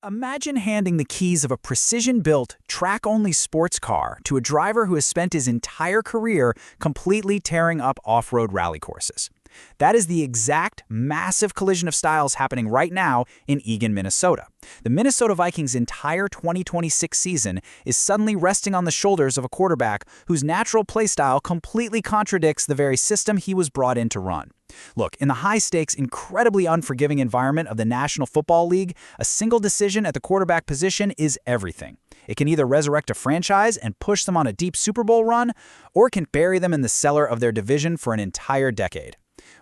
Imagine handing the keys of a precision-built, track-only sports car to a driver who has spent his entire career completely tearing up off-road rally courses. That is the exact massive collision of styles happening right now in Eagan, Minnesota. The Minnesota Vikings' entire 2026 season is suddenly resting on the shoulders of a quarterback whose natural playstyle completely contradicts the very system he was brought in to run. Look, in the high-stakes, incredibly unforgiving environment of the National Football League, a single decision at the quarterback position is everything. It can either resurrect a franchise and push them on a deep Super Bowl run, or it can bury them in the cellar of their division for an entire decade.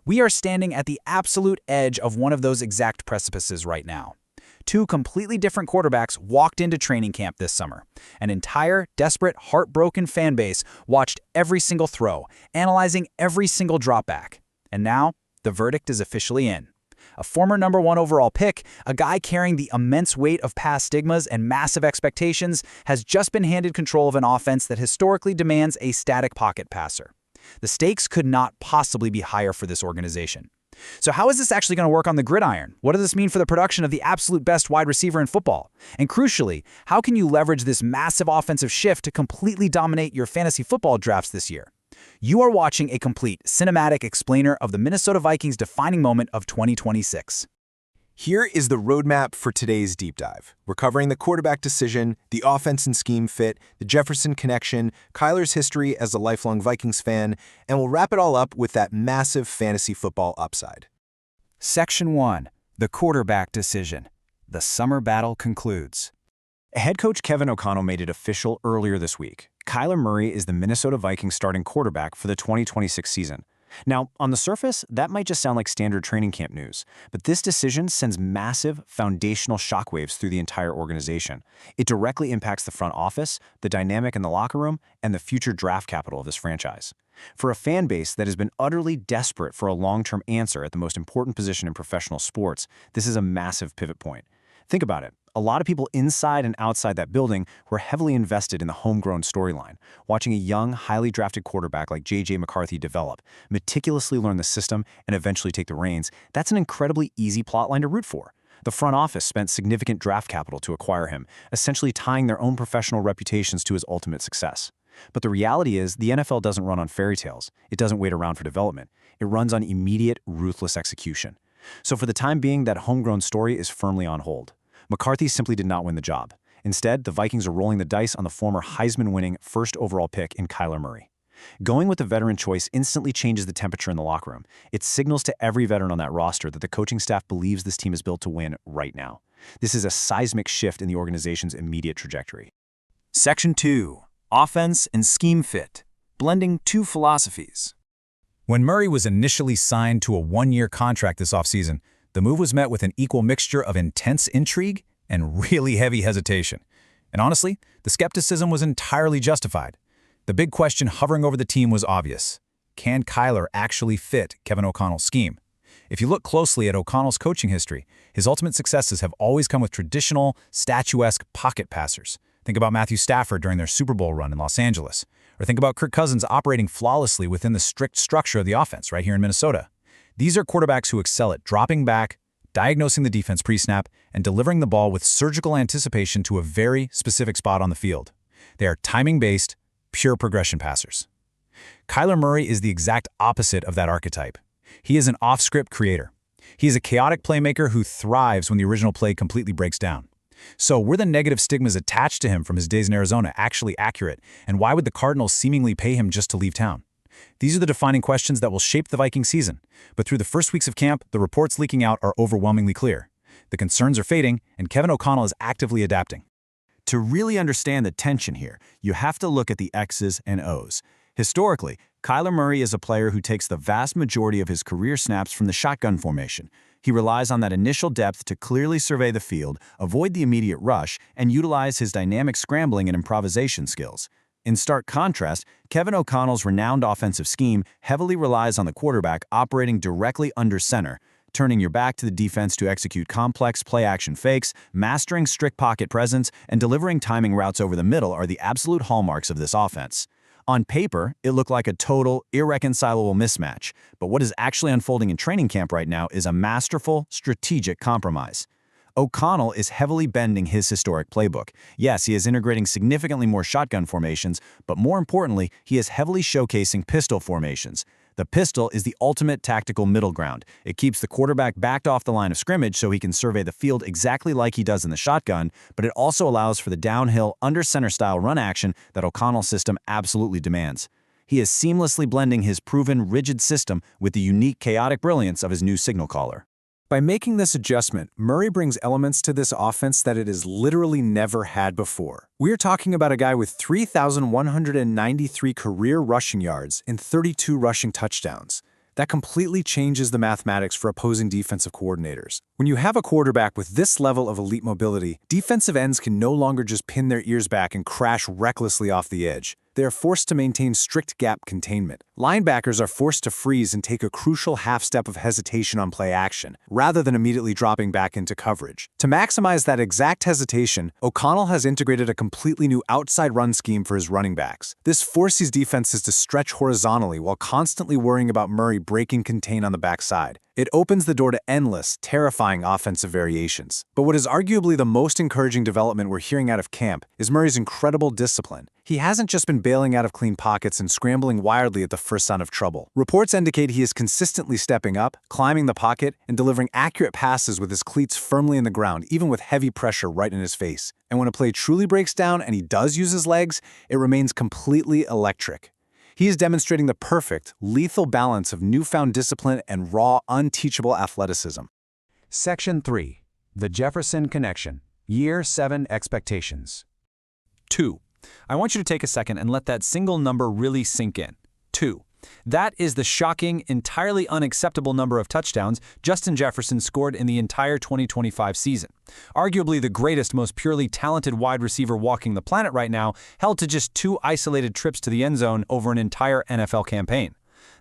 We are standing at the absolute edge of one of those exact precipices right now. Two completely different quarterbacks walked into training camp this summer. An entire, desperate, heartbroken fan base watched every single throw, analyzing every single dropback. And now, the verdict is officially in. A former #1 overall pick, a guy carrying the immense weight of past stigmas and massive expectations, has just been handed control of an offense that historically demands a static pocket passer. The stakes could not possibly be higher for this organization. So how is this actually going to work on the gridiron? What does this mean for the production of the absolute best wide receiver in football? And crucially, how can you leverage this massive offensive shift to completely dominate your fantasy football drafts this year? You are watching a complete cinematic explainer of the Minnesota Vikings' defining moment of 2026. Here is the roadmap for today's deep dive. We're covering the quarterback decision, the offense and scheme fit, the Jefferson connection, Kyler's history as a lifelong Vikings fan, and we'll wrap it all up with that massive fantasy football upside. Section 1. The quarterback decision. The summer battle concludes. Head coach Kevin O'Connell made it official earlier this week. Kyler Murray is the Minnesota Vikings starting quarterback for the 2026 season. Now, on the surface, that might just sound like standard training camp news, but this decision sends massive, foundational shockwaves through the entire organization. It directly impacts the front office, the dynamic in the locker room, and the future draft capital of this franchise. For a fan base that has been utterly desperate for a long-term answer at the most important position in professional sports, this is a massive pivot point. Think about it. A lot of people inside and outside that building were heavily invested in the homegrown storyline, watching a young, highly drafted quarterback like J.J. McCarthy develop, meticulously learn the system, and eventually take the reins. That's an incredibly easy plotline to root for. The front office spent significant draft capital to acquire him, essentially tying their own professional reputations to his ultimate success. But the reality is, the NFL doesn't run on fairy tales. It doesn't wait around for development. It runs on immediate, ruthless execution. So for the time being, that homegrown story is firmly on hold. McCarthy simply did not win the job. Instead, the Vikings are rolling the dice on the former Heisman-winning first overall pick in Kyler Murray. Going with the veteran choice instantly changes the temperature in the locker room. It signals to every veteran on that roster that the coaching staff believes this team is built to win right now. This is a seismic shift in the organization's immediate trajectory. Section 2. Offense and scheme fit. Blending two philosophies. When Murray was initially signed to a one-year contract this offseason, the move was met with an equal mixture of intense intrigue and really heavy hesitation. And honestly, the skepticism was entirely justified. The big question hovering over the team was obvious. Can Kyler actually fit Kevin O'Connell's scheme? If you look closely at O'Connell's coaching history, his ultimate successes have always come with traditional, statuesque pocket passers. Think about Matthew Stafford during their Super Bowl run in Los Angeles. Or think about Kirk Cousins operating flawlessly within the strict structure of the offense right here in Minnesota. These are quarterbacks who excel at dropping back, diagnosing the defense pre-snap, and delivering the ball with surgical anticipation to a very specific spot on the field. They are timing-based, pure progression passers. Kyler Murray is the exact opposite of that archetype. He is an off-script creator. He is a chaotic playmaker who thrives when the original play completely breaks down. So were the negative stigmas attached to him from his days in Arizona actually accurate, and why would the Cardinals seemingly pay him just to leave town? These are the defining questions that will shape the Viking season. But through the first weeks of camp, the reports leaking out are overwhelmingly clear. The concerns are fading, and Kevin O'Connell is actively adapting. To really understand the tension here, you have to look at the X's and O's. Historically, Kyler Murray is a player who takes the vast majority of his career snaps from the shotgun formation. He relies on that initial depth to clearly survey the field, avoid the immediate rush, and utilize his dynamic scrambling and improvisation skills. In stark contrast, Kevin O'Connell's renowned offensive scheme heavily relies on the quarterback operating directly under center, turning your back to the defense to execute complex play-action fakes, mastering strict pocket presence, and delivering timing routes over the middle are the absolute hallmarks of this offense. On paper, it looked like a total, irreconcilable mismatch, but what is actually unfolding in training camp right now is a masterful, strategic compromise. O'Connell is heavily bending his historic playbook. Yes, he is integrating significantly more shotgun formations, but more importantly, he is heavily showcasing pistol formations. The pistol is the ultimate tactical middle ground. It keeps the quarterback backed off the line of scrimmage so he can survey the field exactly like he does in the shotgun, but it also allows for the downhill, under-center style run action that O'Connell's system absolutely demands. He is seamlessly blending his proven, rigid system with the unique, chaotic brilliance of his new signal caller. By making this adjustment, Murray brings elements to this offense that it has literally never had before. We're talking about a guy with 3,193 career rushing yards and 32 rushing touchdowns. That completely changes the mathematics for opposing defensive coordinators. When you have a quarterback with this level of elite mobility, defensive ends can no longer just pin their ears back and crash recklessly off the edge. They are forced to maintain strict gap containment. Linebackers are forced to freeze and take a crucial half step of hesitation on play action, rather than immediately dropping back into coverage. To maximize that exact hesitation, O'Connell has integrated a completely new outside run scheme for his running backs. This forces defenses to stretch horizontally while constantly worrying about Murray breaking contain on the backside. It opens the door to endless, terrifying offensive variations. But what is arguably the most encouraging development we're hearing out of camp is Murray's incredible discipline. He hasn't just been bailing out of clean pockets and scrambling wildly at the first sign of trouble. Reports indicate he is consistently stepping up, climbing the pocket, and delivering accurate passes with his cleats firmly in the ground, even with heavy pressure right in his face. And when a play truly breaks down and he does use his legs, it remains completely electric. He is demonstrating the perfect, lethal balance of newfound discipline and raw, unteachable athleticism. Section 3. The Jefferson Connection. Year 7 Expectations. 2. I want you to take a second and let that single number really sink in. 2. That is the shocking, entirely unacceptable number of touchdowns Justin Jefferson scored in the entire 2025 season. Arguably the greatest, most purely talented wide receiver walking the planet right now, held to just 2 isolated trips to the end zone over an entire NFL campaign.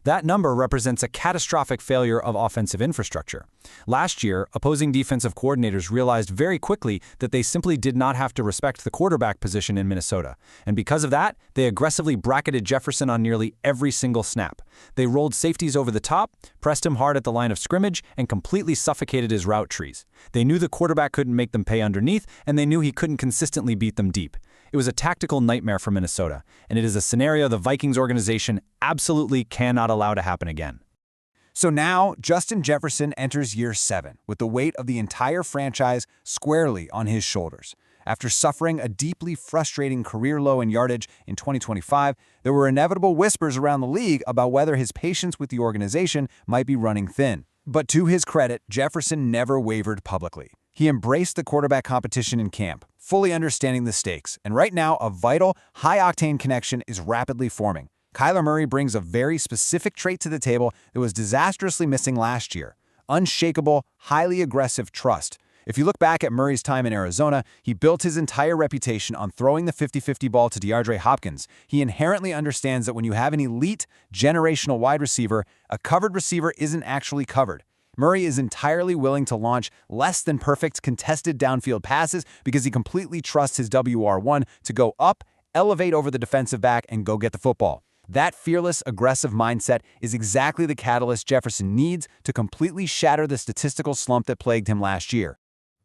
That number represents a catastrophic failure of offensive infrastructure. Last year, opposing defensive coordinators realized very quickly that they simply did not have to respect the quarterback position in Minnesota. And because of that, they aggressively bracketed Jefferson on nearly every single snap. They rolled safeties over the top, pressed him hard at the line of scrimmage, and completely suffocated his route trees. They knew the quarterback couldn't make them pay underneath, and they knew he couldn't consistently beat them deep. It was a tactical nightmare for Minnesota, and it is a scenario the Vikings organization absolutely cannot allow to happen again. So now, Justin Jefferson enters year 7 with the weight of the entire franchise squarely on his shoulders. After suffering a deeply frustrating career low in yardage in 2025, there were inevitable whispers around the league about whether his patience with the organization might be running thin. But to his credit, Jefferson never wavered publicly. He embraced the quarterback competition in camp, fully understanding the stakes, and right now a vital, high-octane connection is rapidly forming. Kyler Murray brings a very specific trait to the table that was disastrously missing last year: unshakable, highly aggressive trust. If you look back at Murray's time in Arizona, he built his entire reputation on throwing the 50-50 ball to DeAndre Hopkins. He inherently understands that when you have an elite, generational wide receiver, a covered receiver isn't actually covered. Murray is entirely willing to launch less than perfect contested downfield passes because he completely trusts his WR1 to go up, elevate over the defensive back, and go get the football. That fearless, aggressive mindset is exactly the catalyst Jefferson needs to completely shatter the statistical slump that plagued him last year.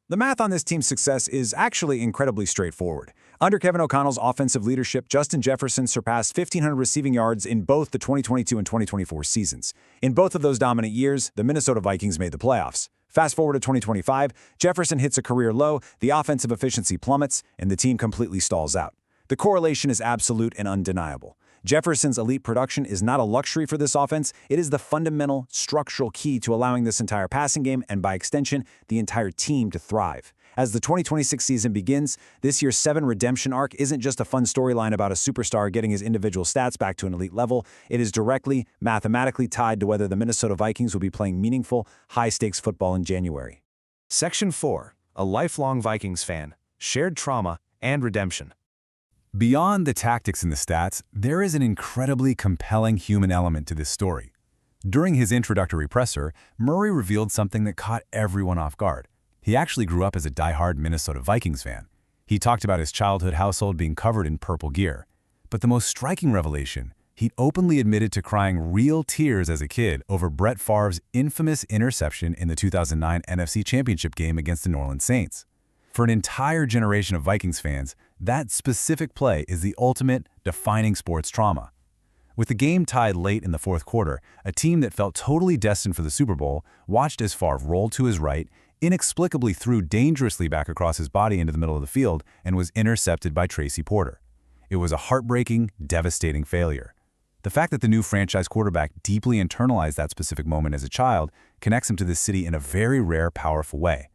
The math on this team's success is actually incredibly straightforward. Under Kevin O'Connell's offensive leadership, Justin Jefferson surpassed 1,500 receiving yards in both the 2022 and 2024 seasons. In both of those dominant years, the Minnesota Vikings made the playoffs. Fast forward to 2025, Jefferson hits a career low, the offensive efficiency plummets, and the team completely stalls out. The correlation is absolute and undeniable. Jefferson's elite production is not a luxury for this offense, it is the fundamental, structural key to allowing this entire passing game and, by extension, the entire team to thrive. As the 2026 season begins, this year's 7 redemption arc isn't just a fun storyline about a superstar getting his individual stats back to an elite level. It is directly, mathematically tied to whether the Minnesota Vikings will be playing meaningful, high-stakes football in January. Section 4. A lifelong Vikings fan. Shared trauma and redemption. Beyond the tactics and the stats, there is an incredibly compelling human element to this story. During his introductory presser, Murray revealed something that caught everyone off guard. He actually grew up as a diehard Minnesota Vikings fan. He talked about his childhood household being covered in purple gear. But the most striking revelation He'd openly admitted to crying real tears as a kid over Brett Favre's infamous interception in the 2009 NFC Championship game against the New Orleans Saints. For an entire generation of Vikings fans, that specific play is the ultimate defining sports trauma. With the game tied late in the fourth quarter, a team that felt totally destined for the Super Bowl watched as Favre rolled to his right, inexplicably threw dangerously back across his body into the middle of the field, and was intercepted by Tracy Porter. It was a heartbreaking, devastating failure. The fact that the new franchise quarterback deeply internalized that specific moment as a child connects him to this city in a very rare, powerful way.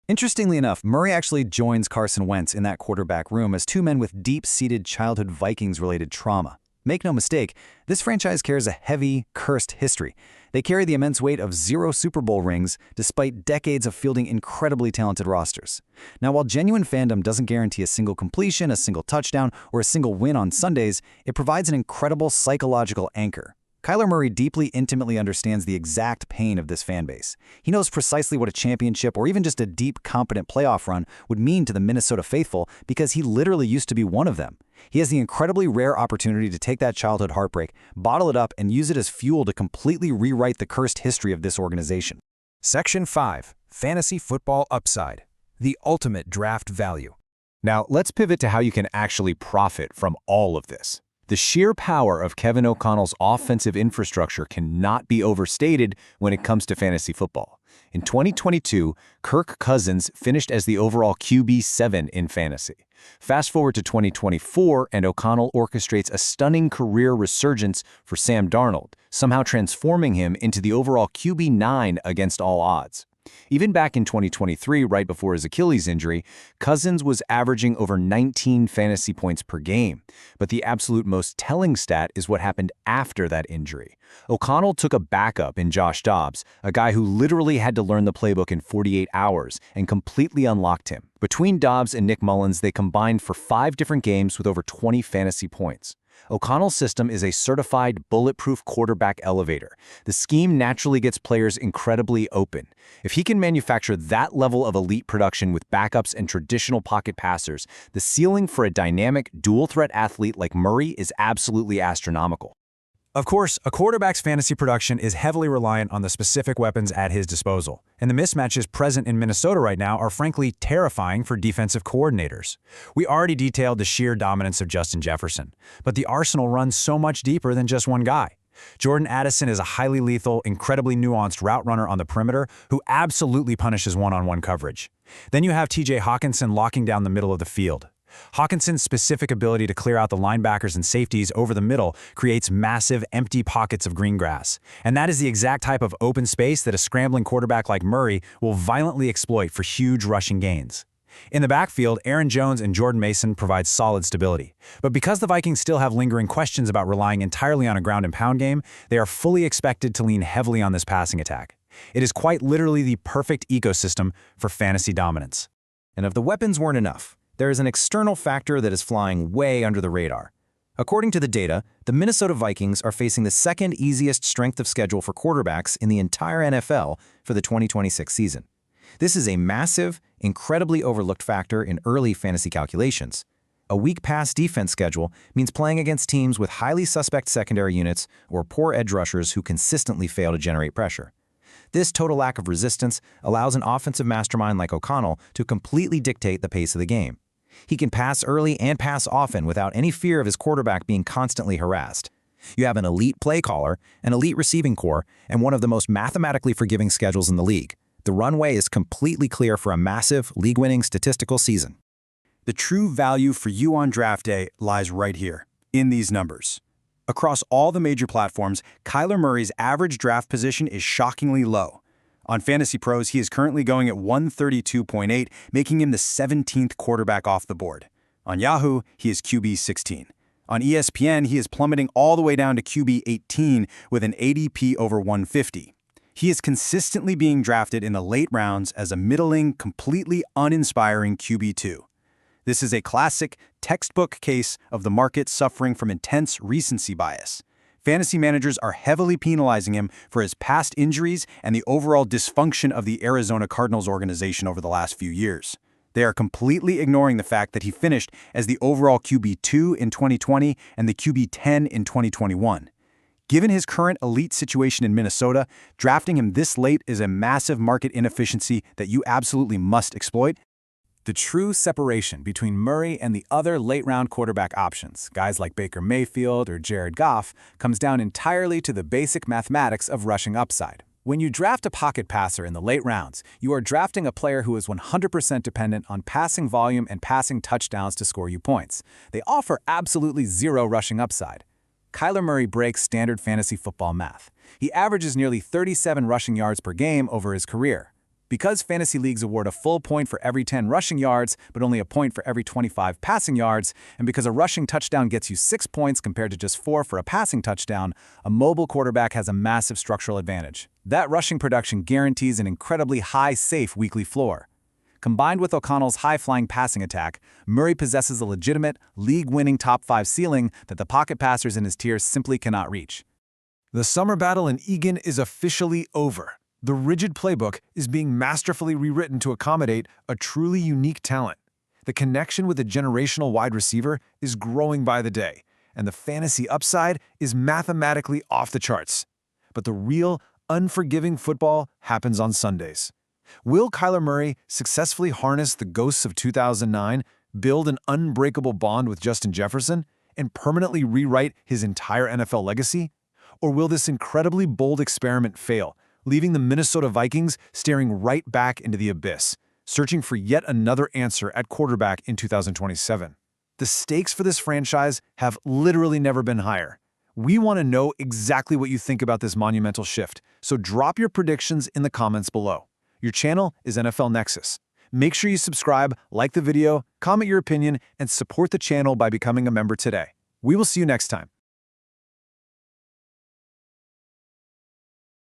Interestingly enough, Murray actually joins Carson Wentz in that quarterback room as two men with deep-seated childhood Vikings-related trauma. Make no mistake, this franchise carries a heavy, cursed history. They carry the immense weight of 0 Super Bowl rings, despite decades of fielding incredibly talented rosters. Now, while genuine fandom doesn't guarantee a single completion, a single touchdown, or a single win on Sundays, it provides an incredible psychological anchor. Kyler Murray deeply, intimately understands the exact pain of this fan base. He knows precisely what a championship or even just a deep, competent playoff run would mean to the Minnesota faithful because he literally used to be one of them. He has the incredibly rare opportunity to take that childhood heartbreak, bottle it up, and use it as fuel to completely rewrite the cursed history of this organization. Section 5. Fantasy Football Upside. The Ultimate Draft Value. Now, let's pivot to how you can actually profit from all of this. The sheer power of Kevin O'Connell's offensive infrastructure cannot be overstated when it comes to fantasy football. In 2022, Kirk Cousins finished as the overall QB7 in fantasy. Fast forward to 2024, and O'Connell orchestrates a stunning career resurgence for Sam Darnold, somehow transforming him into the overall QB9 against all odds. Even back in 2023, right before his Achilles injury, Cousins was averaging over 19 fantasy points per game. But the absolute most telling stat is what happened after that injury. O'Connell took a backup in Josh Dobbs, a guy who literally had to learn the playbook in 48 hours, and completely unlocked him. Between Dobbs and Nick Mullins, they combined for 5 different games with over 20 fantasy points. O'Connell's system is a certified bulletproof quarterback elevator. The scheme naturally gets players incredibly open. If he can manufacture that level of elite production with backups and traditional pocket passers, the ceiling for a dynamic, dual-threat athlete like Murray is absolutely astronomical. Of course, a quarterback's fantasy production is heavily reliant on the specific weapons at his disposal, and the mismatches present in Minnesota right now are frankly terrifying for defensive coordinators. We already detailed the sheer dominance of Justin Jefferson, but the arsenal runs so much deeper than just one guy. Jordan Addison is a highly lethal, incredibly nuanced route runner on the perimeter who absolutely punishes one-on-one coverage. Then you have TJ Hawkinson locking down the middle of the field. Hawkinson's specific ability to clear out the linebackers and safeties over the middle creates massive, empty pockets of green grass. And that is the exact type of open space that a scrambling quarterback like Murray will violently exploit for huge rushing gains. In the backfield, Aaron Jones and Jordan Mason provide solid stability. But because the Vikings still have lingering questions about relying entirely on a ground and pound game, they are fully expected to lean heavily on this passing attack. It is quite literally the perfect ecosystem for fantasy dominance. And if the weapons weren't enough, there is an external factor that is flying way under the radar. According to the data, the Minnesota Vikings are facing the second easiest strength of schedule for quarterbacks in the entire NFL for the 2026 season. This is a massive, incredibly overlooked factor in early fantasy calculations. A weak pass defense schedule means playing against teams with highly suspect secondary units or poor edge rushers who consistently fail to generate pressure. This total lack of resistance allows an offensive mastermind like O'Connell to completely dictate the pace of the game. He can pass early and pass often without any fear of his quarterback being constantly harassed. You have an elite play caller, an elite receiving core, and one of the most mathematically forgiving schedules in the league. The runway is completely clear for a massive, league-winning statistical season. The true value for you on draft day lies right here, in these numbers. Across all the major platforms, Kyler Murray's average draft position is shockingly low. On Fantasy Pros, he is currently going at 132.8, making him the 17th quarterback off the board. On Yahoo, he is QB 16. On ESPN, he is plummeting all the way down to QB 18 with an ADP over 150. He is consistently being drafted in the late rounds as a middling, completely uninspiring QB2. This is a classic, textbook case of the market suffering from intense recency bias. Fantasy managers are heavily penalizing him for his past injuries and the overall dysfunction of the Arizona Cardinals organization over the last few years. They are completely ignoring the fact that he finished as the overall QB2 in 2020 and the QB10 in 2021. Given his current elite situation in Minnesota, drafting him this late is a massive market inefficiency that you absolutely must exploit. The true separation between Murray and the other late-round quarterback options, guys like Baker Mayfield or Jared Goff, comes down entirely to the basic mathematics of rushing upside. When you draft a pocket passer in the late rounds, you are drafting a player who is 100% dependent on passing volume and passing touchdowns to score you points. They offer absolutely zero rushing upside. Kyler Murray breaks standard fantasy football math. He averages nearly 37 rushing yards per game over his career. Because fantasy leagues award a full point for every 10 rushing yards, but only a point for every 25 passing yards, and because a rushing touchdown gets you 6 points compared to just 4 for a passing touchdown, a mobile quarterback has a massive structural advantage. That rushing production guarantees an incredibly high, safe weekly floor. Combined with O'Connell's high-flying passing attack, Murray possesses a legitimate, league-winning top 5 ceiling that the pocket passers in his tiers simply cannot reach. The summer battle in Eagan is officially over. The rigid playbook is being masterfully rewritten to accommodate a truly unique talent. The connection with a generational wide receiver is growing by the day, and the fantasy upside is mathematically off the charts. But the real, unforgiving football happens on Sundays. Will Kyler Murray successfully harness the ghosts of 2009, build an unbreakable bond with Justin Jefferson, and permanently rewrite his entire NFL legacy? Or will this incredibly bold experiment fail, leaving the Minnesota Vikings staring right back into the abyss, searching for yet another answer at quarterback in 2027? The stakes for this franchise have literally never been higher. We want to know exactly what you think about this monumental shift, so drop your predictions in the comments below. Your channel is NFL Nexus. Make sure you subscribe, like the video, comment your opinion, and support the channel by becoming a member today. We will see you next time.